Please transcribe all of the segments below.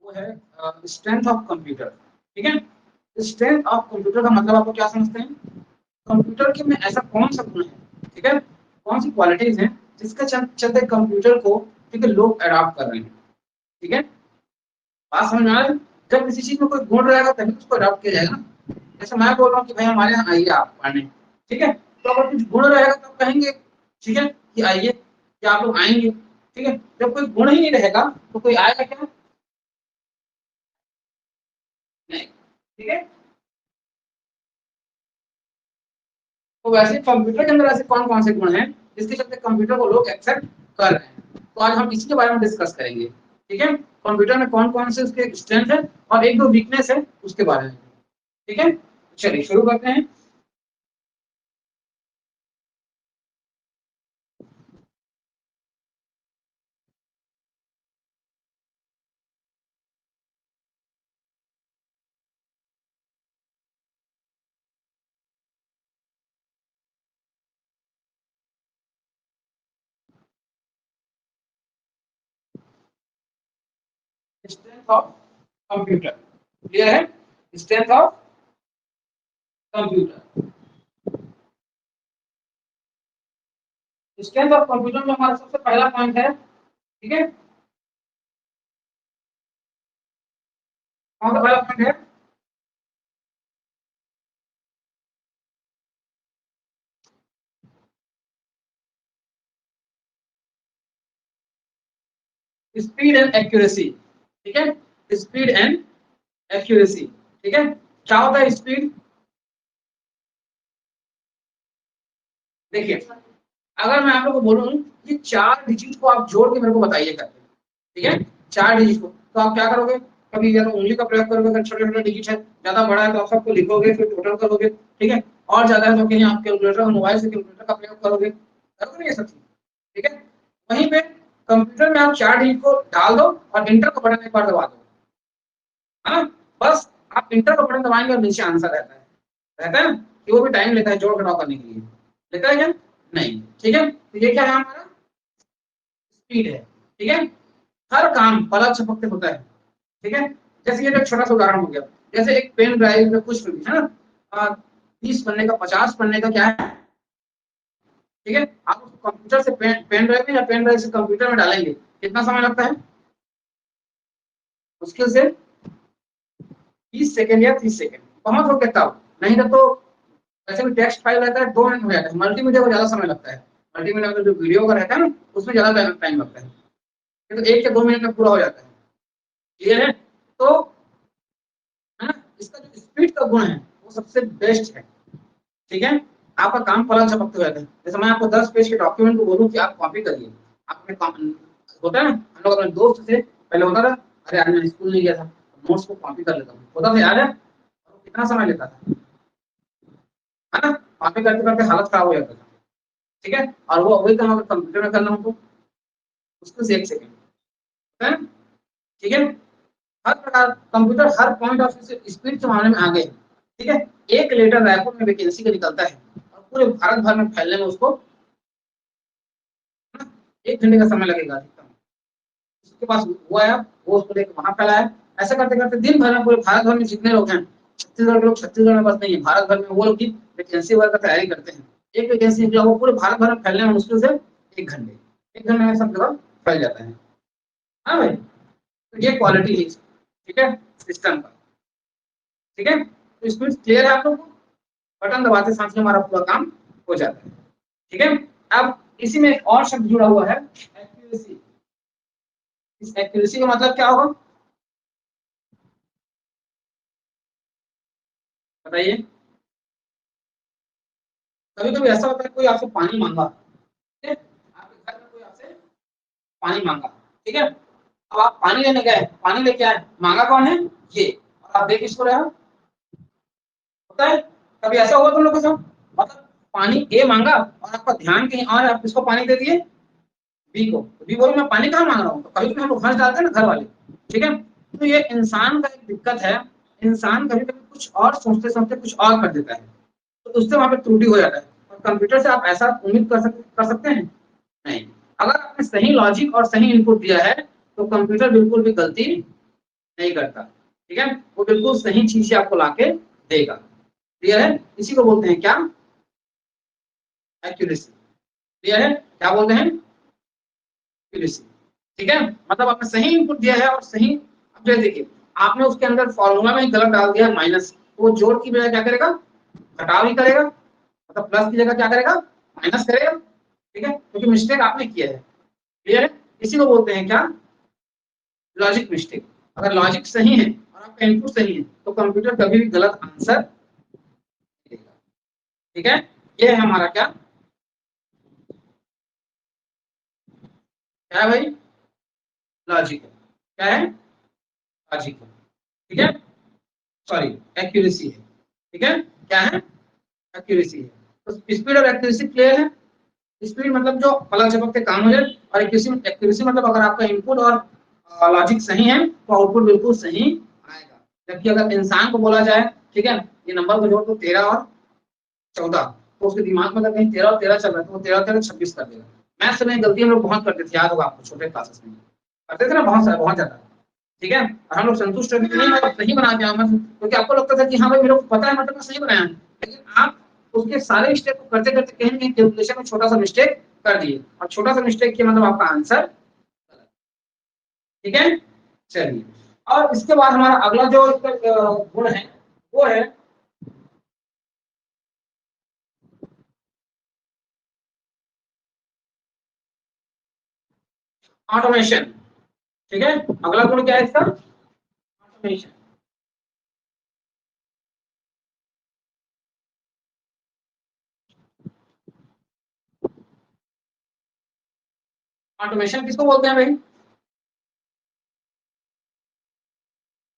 वो है strength of computer. ठीक है, स्ट्रेंथ ऑफ कंप्यूटर का मतलब आपको क्या समझते हैं? कंप्यूटर के में ऐसा कौन सा गुण है, ठीक है, कौन सी क्वालिटीज हैं जिसके चलते कंप्यूटर को, ठीक है, लोग अडॉप्ट कर रहे हैं। ठीक है, बात समझ में आ रही है? जब किसी चीज में कोई गुण रहेगा तभी उसको अडॉप्ट किया जाएगा ना। जैसे मैं बोल रहा हूँ कि भाई हमारे यहाँ आइए आप पढ़ने, ठीक है, तो अगर कुछ गुण रहेगा तो कहेंगे, ठीक है, कि आइए, कि आप लोग आएंगे। ठीक है, जब कोई गुण ही नहीं रहेगा तो कोई आएगा क्या? नहीं। ठीक है, तो वैसे कंप्यूटर के अंदर ऐसे कौन कौन से गुण हैं जिसके चलते कंप्यूटर को लोग एक्सेप्ट कर रहे हैं, तो आज हम इसी के बारे में डिस्कस करेंगे। ठीक है, कंप्यूटर में कौन कौन से उसके स्ट्रेंथ है और एक दो वीकनेस है उसके बारे में। ठीक है, चलिए शुरू करते हैं। स्ट्रेंथ ऑफ कंप्यूटर, क्लियर है? Strength of computer, strength of computer में हमारा सबसे पहला पॉइंट है, ठीक है, कौन सा पहला पॉइंट है? Speed and accuracy. ठीक है, स्पीड एंड एक्यूरेसी। ठीक है, क्या होता है स्पीड? देखिए, अगर मैं आप लोग को बोलूं कि 4 डिजिट को आप जोड़ के मेरे को बताइए करके, ठीक है, 4 डिजिट को, तो आप क्या करोगे? कभी या तो उंगली का प्रयोग करोगे अगर छोटे छोटे डिजिट है, ज्यादा बड़ा है तो आप सबको लिखोगे फिर टोटल करोगे, ठीक है, और ज्यादा है तो कहीं आप कैलकुलेटर मोबाइल से कैलकुलेटर का प्रयोग करोगे, करोगे नहीं ये सब चीज? ठीक है, वहीं पे कंप्यूटर में आप 4 डिजिट को डाल दो और इंटर का बटन एक बार दबा दो, है ना, बस आप इंटर का बटन दबाएंगे और नीचे आंसर रहता है, रहता है ना, कि वो भी टाइम लेता है जोड़ घटाव करने के लिए, लेता है क्या? नहीं। ठीक है, तो ये क्या है हमारा? स्पीड है। ठीक है, हर काम पलक झपकते होता है। ठीक है, जैसे ये एक छोटा सा उदाहरण हो गया, जैसे एक पेन ड्राइव में कुछ भी है ना, 30 पन्ने का 50 पन्ने का क्या है, ठीक है, आप उसको कंप्यूटर से पेन ड्राइव में या पेन ड्राइव से कंप्यूटर में डालेंगे, कितना समय लगता है? मुश्किल से 20 सेकंड या 30 सेकंड, बहुत हो सकता हो, नहीं तो वैसे भी टेक्स्ट फाइल रहता है 2 मिनट हो जाता है, मल्टीमीडिया को ज्यादा समय लगता है, मल्टीमीडिया का जो वीडियो का रहता है ना उसमें ज्यादा टाइम लगता है, तो 1 या 2 मिनट में पूरा हो जाता है। क्लियर है? तो है ना, इसका जो स्पीड का गुण है वो सबसे बेस्ट है। ठीक है, आपका काम फला झपकते हो जाता है। जैसे मैं आपको 10 पेज के डॉक्यूमेंट को बोलूं कि आप कॉपी करिए, आपने होता है ना, हम लोग अपने दोस्त से पहले होता था, अरे आज मैं स्कूल नहीं गया था, नोट्स को कॉपी कर लेता हूँ, होता था याद है? कितना समय लेता था, है ना, कॉपी करते करते हालत खराब हो जाता था। ठीक है, और वो वही काम अगर कंप्यूटर में करना हो तो उसको से 1 सेकंड, है ना? ठीक है, हर प्रकार computer her point of view से स्पीड के मामले में आगे है। ठीक है, एक लेटर रायपुर में वैकेंसी का निकलता है और पूरे भारत भर में फैलने में उसको 1 घंटे का समय लगेगा अधिकतम। उसके पास वो आया, वो उसको लेकर वहां फैला है, ऐसा करते करते दिन भर में पूरे भारत भर में जितने लोग हैं, छत्तीसगढ़ के लोग छत्तीसगढ़ में बस नहीं है, भारत भर में वो लोग भी वैकेंसी वगैरह का तैयारी करते हैं। एक वैकेंसी निकला वो पूरे भारत भर में फैलने में मुश्किल से 1 घंटे, 1 घंटे में सब जगह फैल जाता है। हाँ भाई, तो ये क्वालिटी है, ठीक है, सिस्टम का। ठीक है, तो स्पीड क्लियर है आप लोग को? बटन दबाते साथ में हमारा पूरा काम हो जाता है। ठीक है, अब इसी में एक और शब्द जुड़ा हुआ है, एक्यूरेसी। इस एक्यूरेसी का मतलब क्या होगा बताइए? कभी कभी ऐसा होता है कोई आपसे पानी मांगा, ठीक है, आपके घर में कोई आपसे पानी मांगा, ठीक है, अब आप पानी लेने गए, पानी लेके आए, मांगा कौन है? ये, और आप देख किसको रहे हो? होता है, कभी ऐसा हुआ तुम लोग के साथ, मतलब पानी ए मांगा और आपका ध्यान कहीं और है, आप किसको पानी दे दिए? बी को। बी बोलो मैं पानी कहाँ मांग रहा हूँ, तो कभी कभी हम लोग हंस डालते हैं ना घर वाले। ठीक है, तो ये इंसान का एक दिक्कत है, इंसान कभी कभी कुछ और सोचते सोचते कुछ और कर देता है, तो उससे वहां पे त्रुटि हो जाता है, और कंप्यूटर से आप ऐसा उम्मीद कर सकते हैं? नहीं। अगर आपने सही लॉजिक और सही इनपुट दिया है तो कंप्यूटर बिल्कुल भी गलती नहीं करता, ठीक है, वो बिल्कुल सही चीज आपको लाके देगा। क्लियर है? इसी को बोलते हैं क्या? एक्यूरेसी। क्लियर है? क्या बोलते हैं? एक्यूरेसी। ठीक है, मतलब आपने सही इनपुट दिया है और सही, अब जैसे देखिए आपने उसके अंदर फॉर्मूला में ही गलत डाल दिया माइनस, तो वो जोड़ की बजाय क्या करेगा? घटाव ही करेगा, मतलब प्लस की जगह क्या करेगा? माइनस करेगा। ठीक है, क्योंकि मिस्टेक आपने किया है। क्लियर है? इसी को बोलते हैं क्या? Logic mistake. अगर लॉजिक सही है और आपका इनपुट सही है तो कंप्यूटर कभी भी गलत आंसर नहीं देगा। ठीक है, ये है हमारा क्या, क्या है भाई? लॉजिक है। क्या है? लॉजिक है। ठीक है, सॉरी, एक्यूरेसी है। ठीक है, क्या है? एक्यूरेसी है। तो स्पीड और एक्यूरेसी क्लियर है? स्पीड मतलब जो पलक झपक के काम हो जाए, और एक्यूरेसी मतलब अगर आपका इनपुट और लॉजिक सही है तो आउटपुट बिल्कुल सही आएगा। जबकि अगर इंसान को बोला जाए, ठीक है, ये नंबर को जोड़ तो 13 और 14, तो उसके दिमाग में अगर कहीं 13 और 13 चल रहा है तो वो 13 13 26 कर देगा। मैथ्स में गलती हम लोग बहुत करते थे, याद होगा आपको छोटे क्लासेस में करते थे ना, बहुत सारा, बहुत ज्यादा। ठीक है, और हम लोग संतुष्ट रहते थे, नहीं मैं सही बना दिया, मैं क्योंकि आपको लगता था कि हाँ भाई मेरे को पता है, मतलब मैं सही बनाया, लेकिन आप उसके सारे स्टेप को करते करते कहीं ना कहीं कैलकुलेशन में छोटा सा मिस्टेक कर दिए, और छोटा सा मिस्टेक किया मतलब आपका आंसर। ठीक है, चलिए। और इसके बाद हमारा अगला जो इसका गुण है वो है ऑटोमेशन। ठीक है, अगला गुण क्या है इसका? ऑटोमेशन। ऑटोमेशन किसको बोलते हैं भाई?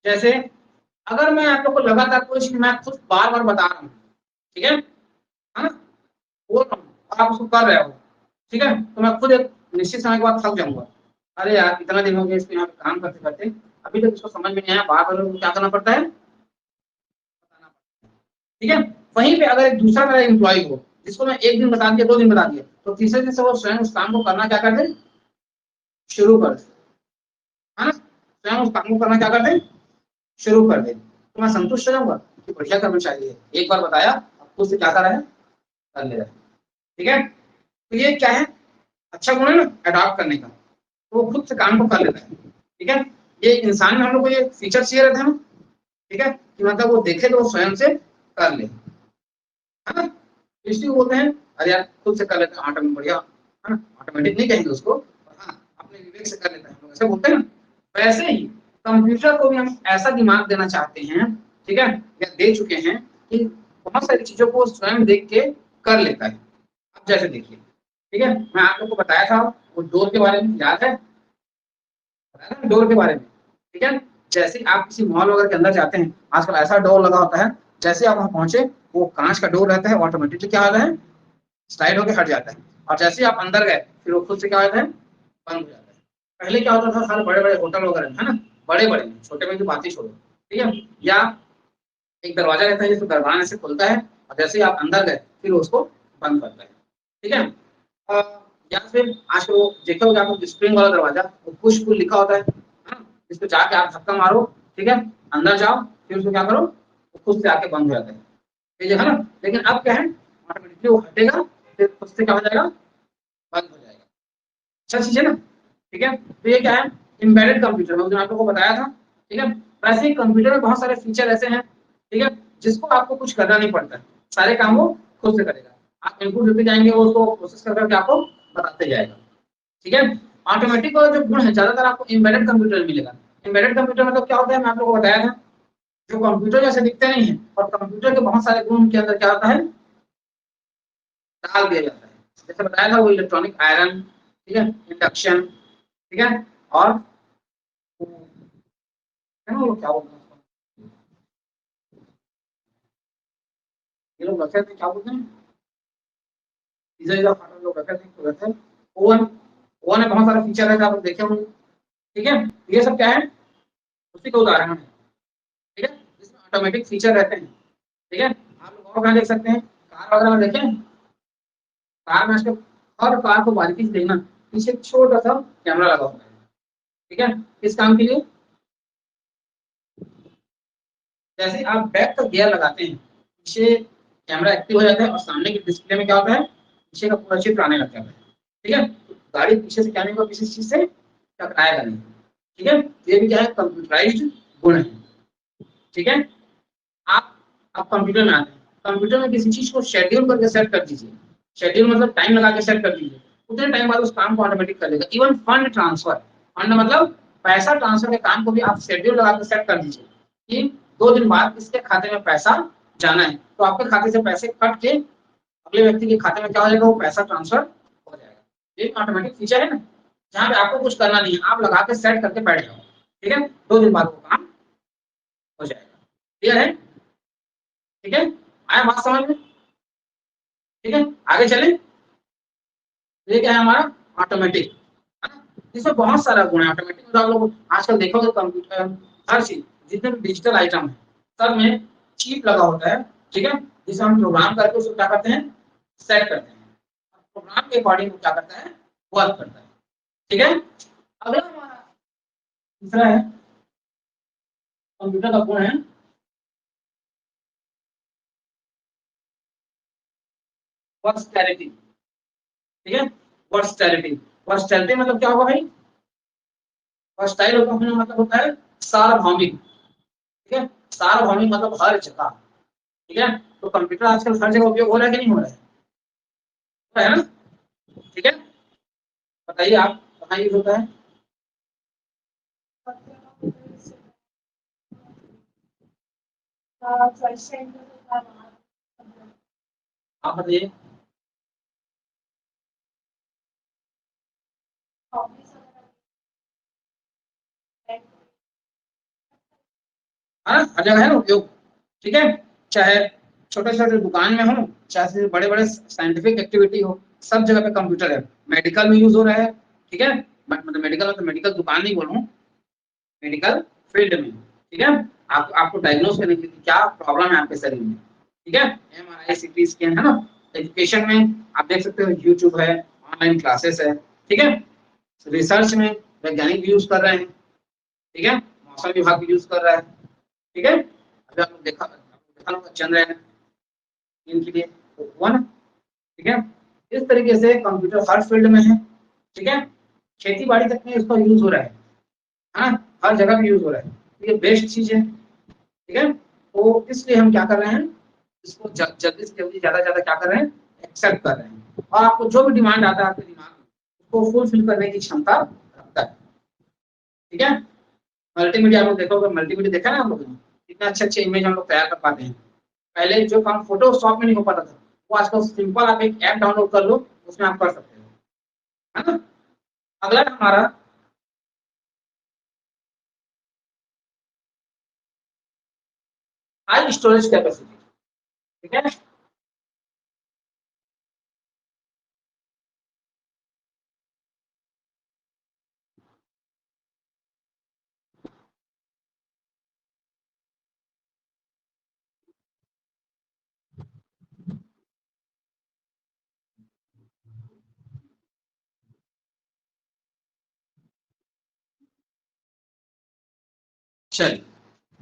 जैसे अगर मैं आप लोग को लगातार कोई चीज मैं खुद बार बार बता रहा हूँ, ठीक है ना, बोल रहा हूँ और आप उसको कर रहे हो, ठीक है, तो मैं खुद एक निश्चित समय के बाद थक जाऊंगा। अरे यार इतना दिन हो गया इसको यहाँ पे काम करते करते, अभी तक इसको समझ में नहीं आया, बार बार क्या करना पड़ता है? बताना पड़ता है। ठीक है, वहीं पे अगर एक दूसरा मेरा एम्प्लॉय हो जिसको मैं एक दिन बता दिया, 2 दिन बता दिया, तो तीसरे दिन से वो स्वयं उस काम को करना क्या कर दे? शुरू कर दे। है ना, स्वयं उस काम को करना क्या कर दे? शुरू कर दे। तो मैं संतुष्ट हो जाऊंगा कि बढ़िया कर्मचारी है, एक बार बताया अब खुद से क्या कर रहा है? कर ले रहा है। ठीक है, तो ये क्या है? अच्छा गुण है ना, अडॉप्ट करने का, तो वो खुद से काम को कर लेता है। ठीक है, ये इंसान में हम लोग को ये फीचर चाहिए रहता है ना, ठीक है, कि मतलब वो देखे तो वो स्वयं से कर ले, है ना, इसलिए बोलते हैं अरे यार खुद से कर लेते हैं ऑटोमेटिक, बढ़िया है ना, ऑटोमेटिक नहीं कहेंगे उसको, हाँ अपने विवेक से कर लेता है, हम लोग ऐसे बोलते हैं ना। वैसे ही कंप्यूटर को भी हम ऐसा दिमाग देना चाहते हैं, ठीक है, या दे चुके हैं कि बहुत सारी चीजों को स्वयं देख के कर लेता है। अब जैसे देखिए, ठीक है, मैं आप लोग को बताया था वो डोर के बारे में, याद है? बताया था डोर के बारे में। ठीक है, जैसे आप किसी मॉल वगैरह के अंदर जाते हैं, आजकल ऐसा डोर लगा होता है, जैसे आप वहां पहुंचे वो कांच का डोर रहता है, ऑटोमेटिकली क्या होता है? स्लाइड होकर हट जाता है, और जैसे ही आप अंदर गए फिर वो खुद से क्या होता है? बंद हो जाता है। पहले क्या होता था, हर बड़े बड़े होटल वगैरह है ना, बड़े बड़े, छोटे में की बात ही छोड़ो, ठीक है, या एक दरवाजा रहता है जिसको दरवाजा ऐसे खुलता है, और जैसे ही आप अंदर गए फिर उसको बंद करता है। ठीक है, या फिर आजकल वो देखे होगा आपको स्प्रिंग वाला दरवाजा, वो पुश पुल लिखा होता है ना, जिसको जाके आप धक्का मारो, ठीक है, अंदर जाओ, फिर उसको क्या करो, वो खुद से आके बंद हो जाता है। ठीक है ना, लेकिन अब क्या है, ऑटोमेटिकली वो हटेगा, फिर खुद से क्या हो जाएगा? बंद हो जाएगा। अच्छा चीज है ना। ठीक है, तो ये क्या है? एम्बेडेड कंप्यूटर, मैं आपको को बताया था। ठीक है, वैसे ही कंप्यूटर में बहुत सारे फीचर ऐसे हैं, ठीक है, जिसको आपको कुछ करना नहीं पड़ता है, सारे काम वो खुद से करेगा। आप इनपुट देते जाएंगे, वो उसको प्रोसेस कर करके आपको बताते जाएगा। ठीक है, ऑटोमेटिक वाला जो गुण है ज्यादातर आपको एम्बेडेड कंप्यूटर में मिलेगा। एम्बेडेड कंप्यूटर मतलब क्या होता है, मैं आप लोगों को बताया था, जो कंप्यूटर जैसे दिखते नहीं है, और कंप्यूटर के बहुत सारे गुण के अंदर क्या होता है? डाल दिया जाता है। जैसे बताया था वो इलेक्ट्रॉनिक आयरन, ठीक है, इंडक्शन, ठीक है, और है ना वो क्या बोलते हैं उसको? ये लोग रखे थे, क्या बोलते हैं, डीजल का फाटर लोग रखे थे, तो रखे। ओवन, ओवन में बहुत सारे फीचर है, आप देखे होंगे। ठीक है, ये सब क्या है? उसी का उदाहरण है। ठीक है, जिसमें ऑटोमेटिक फीचर रहते हैं। ठीक है, आप लोग और कहाँ देख सकते हैं, कार वगैरह में देखें, कार में आजकल हर कार को बारीकी से देखना, पीछे एक छोटा सा कैमरा लगा होता है। ठीक है, किस काम के लिए? जैसे आप बैक का गियर लगाते हैं, पीछे कैमरा एक्टिव हो जाता है और सामने की डिस्प्ले में क्या होता है, पीछे का पूरा चित्र आने लग जाता है। ठीक है, तो गाड़ी पीछे से क्या नहीं होगा, किसी चीज से टकराएगा नहीं। ठीक है, ये भी क्या है, कंप्यूटराइज्ड गुण है। ठीक है, आप आप कंप्यूटर में आते हैं, कंप्यूटर में किसी चीज को शेड्यूल करके सेट कर दीजिए। शेड्यूल मतलब टाइम लगा के सेट कर दीजिए, उतने टाइम बाद उस काम को ऑटोमेटिक कर देगा। इवन फंड ट्रांसफर, फंड मतलब पैसा ट्रांसफर के काम को भी आप शेड्यूल लगा के सेट कर दीजिए कि 2 दिन बाद इसके खाते में पैसा जाना है, तो आपके खाते से पैसे कट के अगले व्यक्ति के खाते में क्या हो जाएगा, वो पैसा ट्रांसफर हो जाएगा। ये ऑटोमेटिक फीचर है ना, जहाँ पे आपको कुछ करना नहीं है, आप लगा के सेट करके बैठ जाओ। ठीक है, 2 दिन बाद वो काम हो जाएगा। क्लियर है? ठीक है, आया बात समझ में? ठीक है, आगे चले। ये क्या है हमारा, ऑटोमेटिक। इसमें बहुत सारा गुण है ऑटोमेटिक में। तो आप लोग आजकल देखोगे कंप्यूटर, हर चीज जितने भी डिजिटल आइटम है सब में चिप लगा होता है। ठीक है, जिसे हम प्रोग्राम करके उसको क्या करते हैं, सेट करते हैं। प्रोग्राम के अकॉर्डिंग क्या करता है, वर्क करता है। ठीक है, अगला हमारा तीसरा है, कंप्यूटर का गुण है वर्सटैलिटी। ठीक है, वर्सटैलिटी, वर्सटैलिटी मतलब क्या होगा भाई, वर्सटाइल होगा मतलब होता है सार्वभौमिक। ठीक है, सार्वभौमिक मतलब हर जगह। ठीक है, तो कंप्यूटर आजकल हर जगह उपयोग हो रहा है कि नहीं हो रहा है, हो रहा है ना? ठीक है, बताइए आप कहाँ यूज होता है। आप बताइए। हाँ, हर जगह है ना उपयोग। ठीक है, चाहे छोटे छोटे दुकान में हो, चाहे बड़े बड़े साइंटिफिक एक्टिविटी हो, सब जगह पे कंप्यूटर है। मेडिकल में यूज हो रहा है। ठीक है, मतलब मेडिकल मतलब मेडिकल दुकान नहीं बोल रहा हूँ, मेडिकल फील्ड में। ठीक है, आपको डायग्नोज करने के लिए क्या प्रॉब्लम है आपके शरीर में। ठीक है, MRI CT स्कैन है ना। एजुकेशन में आप देख सकते हो, यूट्यूब है, ऑनलाइन क्लासेस है। ठीक है, रिसर्च में वैज्ञानिक भी यूज कर रहे हैं। ठीक है, मौसम विभाग भी यूज कर रहा है। ठीक है, अभी आप लोग देखा होगा चंद्रयान इनके लिए तो हुआ ना। ठीक है, इस तरीके से कंप्यूटर हर फील्ड में है। ठीक है, खेती बाड़ी तक में इसका यूज हो रहा है। हाँ, हर जगह पे यूज हो रहा है, ये बेस्ट चीज है। ठीक है, तो इसलिए हम क्या कर रहे हैं, इसको जल्दी से जल्दी ज्यादा क्या कर रहे हैं, एक्सेप्ट कर रहे हैं। और आपको जो भी डिमांड आता है आपके दिमाग में, उसको फुलफिल करने की क्षमता रखता है। ठीक है, मल्टीमीडिया आप लोग देखोगे, मल्टीमीडिया देखा ना आप लोगों ने, कितने अच्छे अच्छे इमेज हम लोग तैयार कर पाते हैं। पहले जो काम फोटोशॉप में नहीं हो पाता था, वो आजकल सिंपल आप एक ऐप डाउनलोड कर लो, उसमें आप कर सकते हो। है ना? अगला हमारा हाई स्टोरेज कैपेसिटी। ठीक है, चलिए।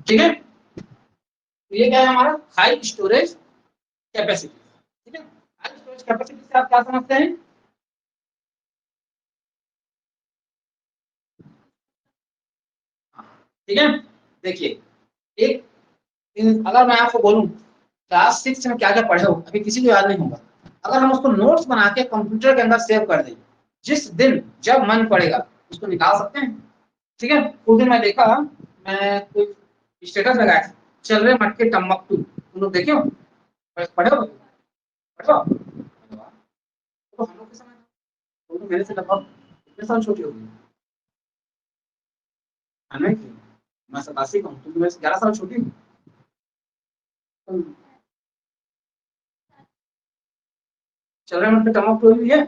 ठीक है, तो ये क्या है हमारा हाई स्टोरेज कैपेसिटी। ठीक है, हाई स्टोरेज कैपेसिटी से आप क्या समझते हैं। ठीक है, देखिए, एक अगर मैं आपको बोलूं क्लास 6 में क्या क्या पढ़े हो, अभी किसी को याद नहीं होगा। अगर हम उसको नोट्स बना के कंप्यूटर के अंदर सेव कर दें, जिस दिन जब मन पड़ेगा उसको निकाल सकते हैं। ठीक है, उस दिन मैं देखा, मैं कोई स्टेटस लगाया था, चल रहे मटके टम्बकटू, तुम लोग देखे हो, पढ़े हो, पढ़े हो? तो हम लोग के समय, तुम तो मेरे से लगभग कितने साल छोटी होगी, है ना कि मैं 87 का हूँ, तुम तो मेरे से 11 साल छोटी हो। तुम चल रहे मटके टम्बकटू भी है।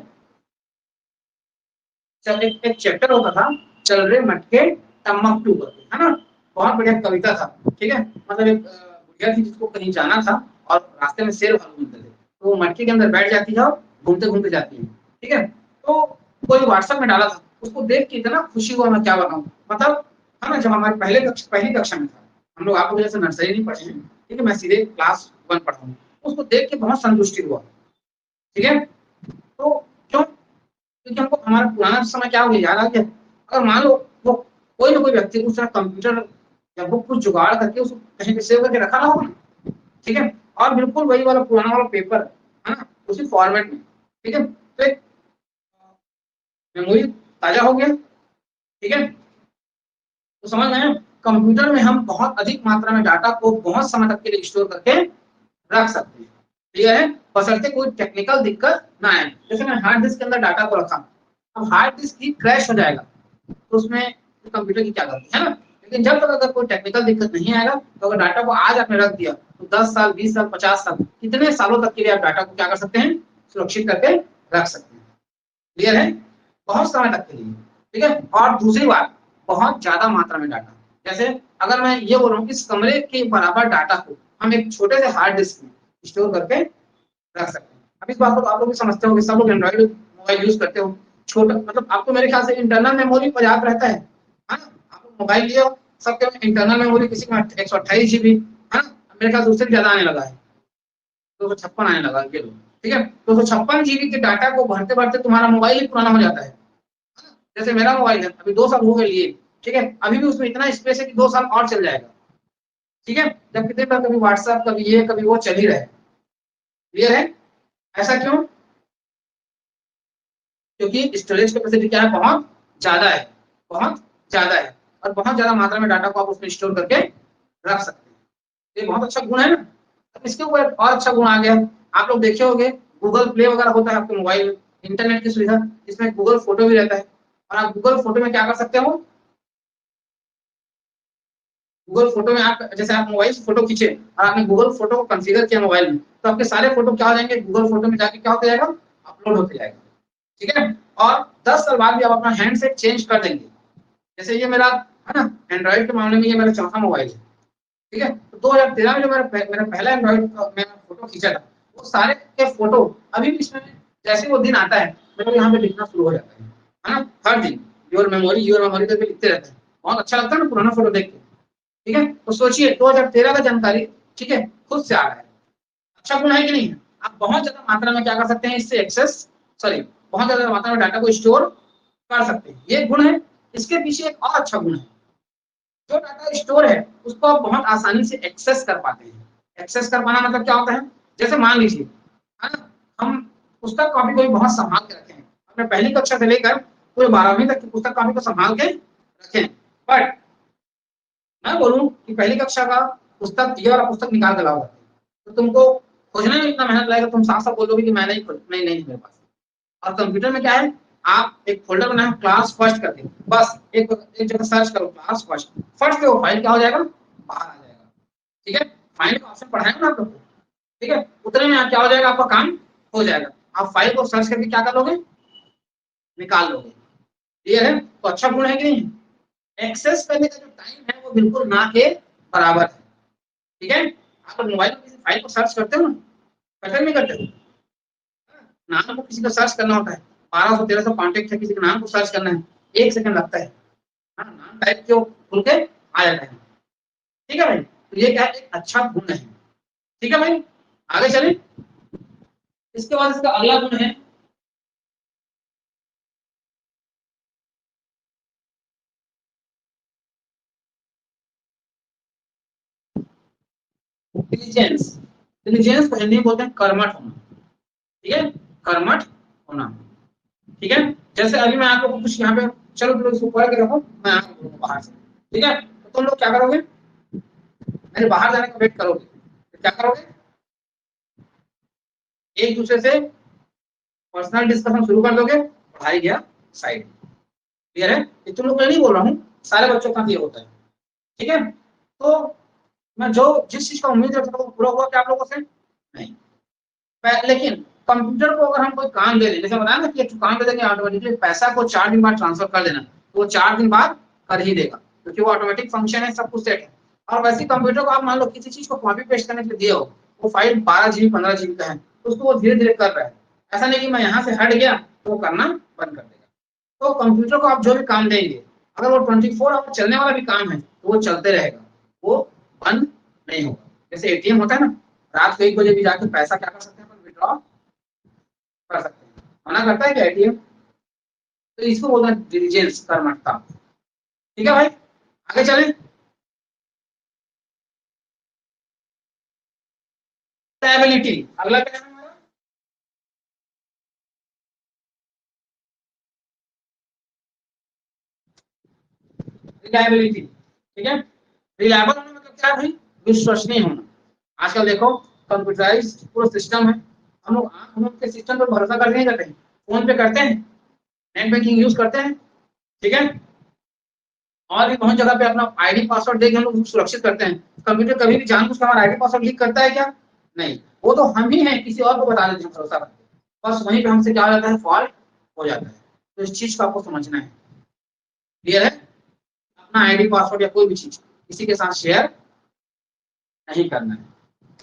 जब एक चैप्टर होता था, चल रहे मटके टम्बकटू करके, है ना, बहुत बढ़िया कविता था। ठीक है, मतलब एक बुढ़िया थी जिसको कहीं जाना था, और रास्ते में शेर भालू मिलते थे, तो वो मटके के अंदर बैठ जाती है और घूमते घूमते जाती है। ठीक है, तो कोई व्हाट्सएप में डाला था, उसको देख के इतना खुशी हुआ, मैं क्या बताऊं, मतलब है ना, जब हमारे पहली कक्षा में था, हम लोग आपको जैसे नर्सरी नहीं पढ़े हैं, ठीक है, मैं सीधे क्लास 1 पढ़ा हूँ, उसको देख के बहुत संतुष्टि हुआ, ठीक है। तो क्यों? क्योंकि हमको हमारा पुराना समय क्या हो गया, याद आ गया। अगर मान लो वो कोई ना कोई व्यक्ति उस कंप्यूटर या बुक कुछ जुगाड़ करके उसको कहीं पे सेव करके रखा ना होगा, ठीक है, और बिल्कुल वही वाला पुराना वाला पेपर है ना, उसी फॉर्मेट में, ठीक है, तो एक मेमोरी ताजा हो गया, ठीक है। तो समझ गए, कंप्यूटर में हम बहुत अधिक मात्रा में डाटा को बहुत समय तक के लिए स्टोर करके रख सकते हैं, क्लियर है, बशर्ते कोई टेक्निकल दिक्कत ना आए। जैसे मैं हार्ड डिस्क के अंदर डाटा को रखा, अब हार्ड डिस्क ही क्रैश हो जाएगा तो उसमें कंप्यूटर की क्या गलती है ना। लेकिन जब तक अगर कोई टेक्निकल दिक्कत नहीं आएगा, तो अगर डाटा को आज आपने रख दिया तो 10 साल 20 साल 50 साल कितने सालों तक के लिए आप डाटा को क्या कर सकते हैं, सुरक्षित करके रख सकते हैं, क्लियर है, बहुत समय तक के लिए, ठीक है। और दूसरी बात, बहुत ज्यादा मात्रा में डाटा, जैसे अगर मैं ये बोल रहा हूँ इस कमरे के बराबर डाटा को हम एक छोटे से हार्ड डिस्क में स्टोर करके रख सकते हैं। अब इस बात को तो आप लोग भी समझते हो, सब लोग एंड्रॉइड मोबाइल यूज करते हो, छोटा मतलब आपको मेरे ख्याल से इंटरनल मेमोरी पर्याप्त रहता है ना। आप लोग मोबाइल लिए हो, सबके इंटरनल मेमोरी किसी में 128 GB है ना, मेरे ख्याल से उससे ज्यादा आने लगा है, 256 आने लगा ये लो, ठीक है। 256 GB के डाटा को भरते भरते तुम्हारा मोबाइल ही पुराना हो जाता है। जैसे मेरा मोबाइल है, अभी 2 साल हो गए लिए, ठीक है, अभी भी उसमें इतना स्पेस है कि 2 साल और चल जाएगा, ठीक है। जब कितने बार कभी व्हाट्सएप कभी ये कभी वो चल ही रहे, क्लियर है। ऐसा क्यों? क्योंकि स्टोरेज कैपेसिटी क्या है, बहुत ज्यादा है, बहुत ज्यादा है, और बहुत ज्यादा मात्रा में डाटा को आप उसमें स्टोर करके रख सकते हैं। ये बहुत अच्छा गुण है ना। अब इसके ऊपर एक और अच्छा गुण आ गया, आप लोग देखे होंगे गूगल प्ले वगैरह होता है आपके मोबाइल में, इंटरनेट की सुविधा, जिसमें गूगल फोटो भी रहता है, और आप गूगल फोटो में क्या कर सकते हो, गूगल फोटो में आप जैसे आप मोबाइल से फोटो खींचे और आपने गूगल फोटो को कॉन्फ़िगर किया मोबाइल में, तो आपके सारे फोटो क्या हो जाएंगे, गूगल फोटो में जाके क्या होता जाएगा, अपलोड होते जाएगा, ठीक है। और 10 साल बाद भी आप अपना हैंडसेट चेंज कर देंगे। जैसे ये मेरा है ना, एंड्रॉइड के मामले में ये मेरा चौथा मोबाइल है, ठीक है। तो 2013 में जो मेरा पहला एंड्रॉइड मैंने फोटो खींचा था, वो सारे के फोटो अभी भी इसमें, जैसे वो दिन आता है मेरे को यहाँ पे दिखना शुरू हो जाता है ना, हर दिन योर मेमोरी करके लिखते रहते हैं, बहुत अच्छा लगता है ना पुराना फोटो देख के, ठीक है। तो सोचिए 2013 का जानकारी, ठीक है, खुद से आ रहा है, अच्छा गुण है कि नहीं है। आप बहुत ज्यादा मात्रा में क्या कर सकते हैं, इससे एक्सेस सॉरी बहुत ज्यादा मात्रा में डाटा को स्टोर कर सकते हैं, ये गुण है। इसके पीछे एक और अच्छा गुण है, जो डाटा स्टोर है उसको आप बहुत आसानी से एक्सेस कर पाते हैं। एक्सेस कर पाना मतलब क्या होता है, जैसे मान लीजिए है ना, हम पुस्तक कॉपी को भी बहुत संभाल के रखे हैं, अपने पहली कक्षा से लेकर पूरे 12वीं तक की पुस्तक कॉपी को संभाल के रखें, बट मैं बोलूं कि पहली कक्षा का पुस्तक ये वाला पुस्तक निकाल के लाओ, तो तुमको खोजने में इतना मेहनत लगेगा, तुम साफ साफ बोलोगे कि मैं नहीं खोज, नहीं नहीं मेरे पास। और कंप्यूटर में क्या है, आप एक फोल्डर बनाए क्लास फर्स्ट करके, बस एक जगह सर्च करो क्लास फर्स्ट, फर्स्ट पे वो फाइल क्या हो जाएगा, बाहर आ जाएगा, ठीक है। फाइल का ऑप्शन पढ़ाएंगे ना आप लोग को, ठीक है, उतने में क्या हो जाएगा, आपका काम हो जाएगा, आप फाइल को सर्च करके क्या कर लोगे, निकाल लोगे, क्लियर है। तो अच्छा गुण है कि नहीं, एक्सेस करने का जो टाइम है वो बिल्कुल ना के बराबर है, ठीक है। आप मोबाइल में किसी फाइल को सर्च करते हो ना, करते नहीं करते हो, नाम को किसी का सर्च करना होता है, 1200 1300 कॉन्टेक्ट है, किसी के नाम को सर्च करना है, 1 सेकंड लगता है, हाँ, नाम टाइप के खुल के आ जाता है, ठीक है भाई। तो ये क्या है, एक अच्छा गुण है, ठीक है भाई। आगे चले, इसके बाद इसका अगला गुण है डिलीजेंस। डिलीजेंस को हिंदी में बोलते हैं कर्मठ होना, ठीक है, कर्मठ होना, ठीक है। जैसे अभी मैं आपको कुछ यहाँ पे, चलो तुम इसको पढ़ के रखो, मैं आपको बाहर से, ठीक है, तो तुम लोग क्या करोगे, मेरे बाहर जाने का वेट करोगे, तो क्या करोगे, एक दूसरे से पर्सनल डिस्कशन शुरू कर दोगे, पढ़ाई गया साइड, क्लियर है। ये तुम लोग नहीं बोल रहा हूँ, सारे बच्चों का ये होता है, ठीक है। तो मैं जो जिस चीज का उम्मीद रखता हूँ पूरा हुआ क्या आप लोगों से, नहीं। लेकिन कंप्यूटर को अगर हम कोई काम दे दें, जैसे बताया ना कि एक काम दे देंगे ऑटोमेटिकली पैसा को 4 दिन बाद ट्रांसफर कर देना, तो वो 4 दिन बाद कर ही देगा, क्योंकि वो ऑटोमेटिक फंक्शन है, सब कुछ सेट है। और वैसे कंप्यूटर को आप मान लो किसी चीज को कॉपी पेस्ट करने के लिए दिए हो, वो फाइल 12 GB 15 GB का है, तो उसको वो धीरे धीरे कर रहा है, ऐसा नहीं कि मैं यहाँ से हट गया तो वो करना बंद कर देगा। तो कंप्यूटर को आप जो भी काम देंगे, अगर वो 24 आवर चलने वाला भी काम है तो वो चलते रहेगा, वो बंद नहीं होगा। जैसे एटीएम होता है ना, रात को 1 बजे भी जाके पैसा क्या कर सकते हैं, अपन विड्रॉ कर सकते हैं। मना करता है क्या एटीएम? तो इसको बोलते हैं डिलीजेंस, कर्मठता। ठीक है भाई, आगे चलें। रिलायबिलिटी अगला क्या है हमारा? रिलायबिलिटी। ठीक है, रिलायबल होना मतलब क्या है भाई? विश्वसनीय होना। आजकल देखो कंप्यूटराइज पूरा सिस्टम है, हम लोग आंख मूंद के सिस्टम पर भरोसा कर नहीं करते हैं, फोन पे करते हैं, नेट बैंकिंग यूज करते हैं। ठीक है, और भी बहुत जगह पे अपना आईडी पासवर्ड देके हम लोग सुरक्षित करते हैं। कंप्यूटर कभी भी जानबूझ के हमारा आईडी पासवर्ड लीक करता है क्या? नहीं, वो तो हम ही हैं किसी और को बता देते हैं भरोसा करके, बस वहीं पे हमसे क्या हो जाता है, फॉल्ट हो जाता है। तो इस चीज को आपको समझना है। क्लियर है? अपना आईडी पासवर्ड या कोई भी चीज किसी के साथ शेयर नहीं करना है।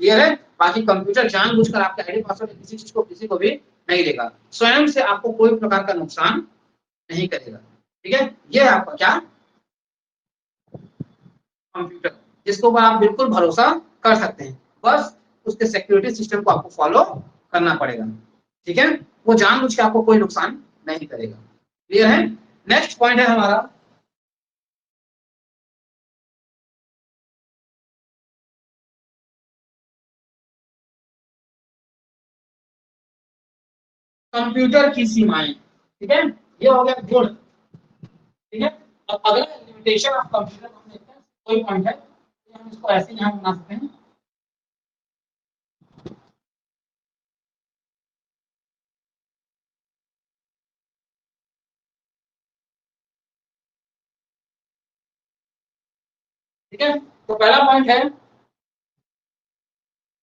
क्लियर है? बाकी कंप्यूटर जानबूझकर आपके आईडी पासवर्ड किसी चीज को किसी को भी नहीं देगा, स्वयं से आपको कोई प्रकार का नुकसान नहीं करेगा। ठीक है, ये है आपका क्या, कंप्यूटर, जिसके ऊपर आप बिल्कुल भरोसा कर सकते हैं। बस उसके सिक्योरिटी सिस्टम को आपको फॉलो करना पड़ेगा। ठीक है, वो जानबूझ के आपको कोई नुकसान नहीं करेगा। क्लियर है? नेक्स्ट पॉइंट है हमारा कंप्यूटर की सीमाएं। ठीक है, ये हो गया गुण। ठीक है, अब अगला लिमिटेशन ऑफ कंप्यूटर हम देखते हैं, कोई पॉइंट है तो हम इसको ऐसे यहां बना सकते हैं। ठीक है, तो पहला पॉइंट है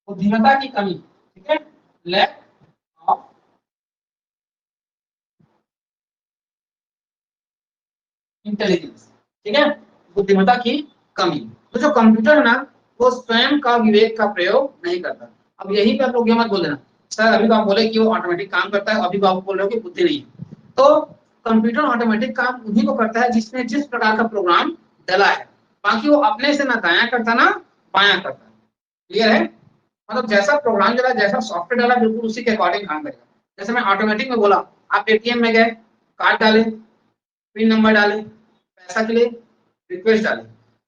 बुद्धिमत्ता की कमी। ठीक है, लैक ऑफ इंटेलिजेंस। ठीक है, बुद्धिमत्ता की कमी। तो जो कंप्यूटर है ना, वो स्वयं का विवेक का प्रयोग नहीं करता। अब यही पे आप लोग ये मत बोल देना सर, अभी तो आप बोले कि वो ऑटोमेटिक काम करता है, अभी तो आप बोल रहे हो कि बुद्धि नहीं है। तो कंप्यूटर ऑटोमेटिक काम उन्हीं को करता है जिसने जिस प्रकार का प्रोग्राम डाला है, बाकी वो अपने से ना दाया करता ना बायां करता। क्लियर है? मतलब जैसा प्रोग्राम डाला, जैसा सॉफ्टवेयर डाला, बिल्कुल उसी के अकॉर्डिंग काम करेगा। जैसे मैं ऑटोमेटिक में बोला, आप एटीएम में गए, कार्ड डाले, पिन नंबर डाले, पैसा के लिए रिक्वेस्ट डाले,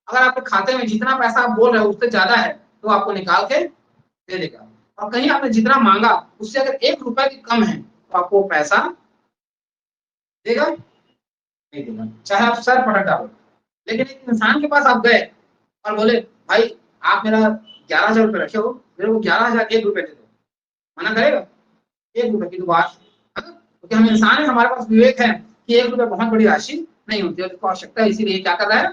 अगर आपके खाते में जितना पैसा आप बोल रहे हो उससे ज्यादा है तो आपको निकाल के दे देगा। और कहीं आपने जितना मांगा उससे अगर 1 रुपए की कम है तो आपको पैसा देगा नहीं देगा, चाहे आप सर पटक डालो। लेकिन एक इंसान के पास आप गए और बोले भाई आप मेरा 11,000 रुपये रखे हो, मेरे को 11,001 रुपये दे दो, मना करेगा? 1 रुपए की तो बात है ना? क्योंकि हम इंसान है, हमारे पास विवेक है कि 1 रुपए बहुत बड़ी राशि नहीं होती है, उसको आवश्यकता है, इसीलिए क्या कर रहा है,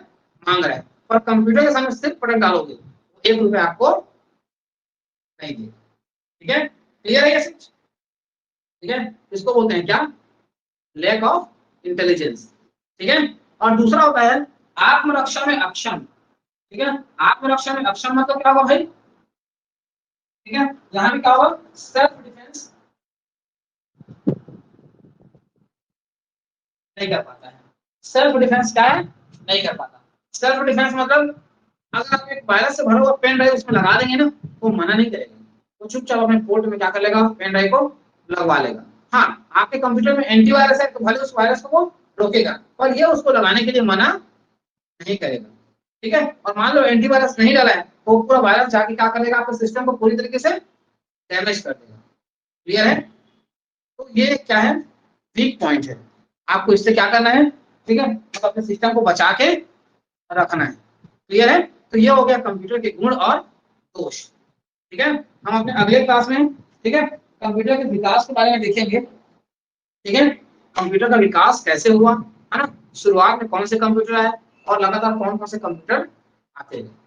मांग रहा है। पर कंप्यूटर के सामने सिर्फ पटक डालोगे, 1 रुपए आपको नहीं देगा। ठीक है, क्लियर है ये सब? ठीक है, इसको बोलते हैं क्या, लैक ऑफ इंटेलिजेंस। ठीक है, और दूसरा होता है आत्मरक्षा में अक्षम। ठीक है, आत्मरक्षा में अक्षम मतलब क्या होगा भाई? ठीक है, यहाँ भी क्या होगा, सेल्फ डिफेंस नहीं कर पाता है। सेल्फ डिफेंस क्या है, नहीं कर पाता। सेल्फ डिफेंस मतलब अगर आप एक वायरस से भरा हुआ पेन ड्राइव उसमें लगा देंगे ना, तो मना नहीं करेगा, तो चुपचाप अपने पोर्ट में क्या कर लेगा, पेन ड्राइव को लगवा लेगा। हाँ, आपके कंप्यूटर में एंटीवायरस है तो भले उस वायरस को वो रोकेगा, पर ये उसको लगाने के लिए मना नहीं करेगा। ठीक है, और मान लो एंटीवायरस नहीं डाला है तो पूरा वायरस जाके क्या करेगा, आपके सिस्टम को पूरी तरीके से डैमेज कर देगा। क्लियर है? तो ये क्या है, वीक पॉइंट है, आपको इससे क्या करना है, ठीक है, तो अपने सिस्टम को बचा के रखना है। क्लियर है? तो ये हो गया कंप्यूटर के गुण और दोष। ठीक है, हम अपने अगले क्लास में, ठीक है, कंप्यूटर के विकास के बारे में देखेंगे। ठीक है, कंप्यूटर का विकास कैसे हुआ, है ना, शुरुआत में कौन से कंप्यूटर आए और लगातार कौन कौन से कंप्यूटर आते हैं।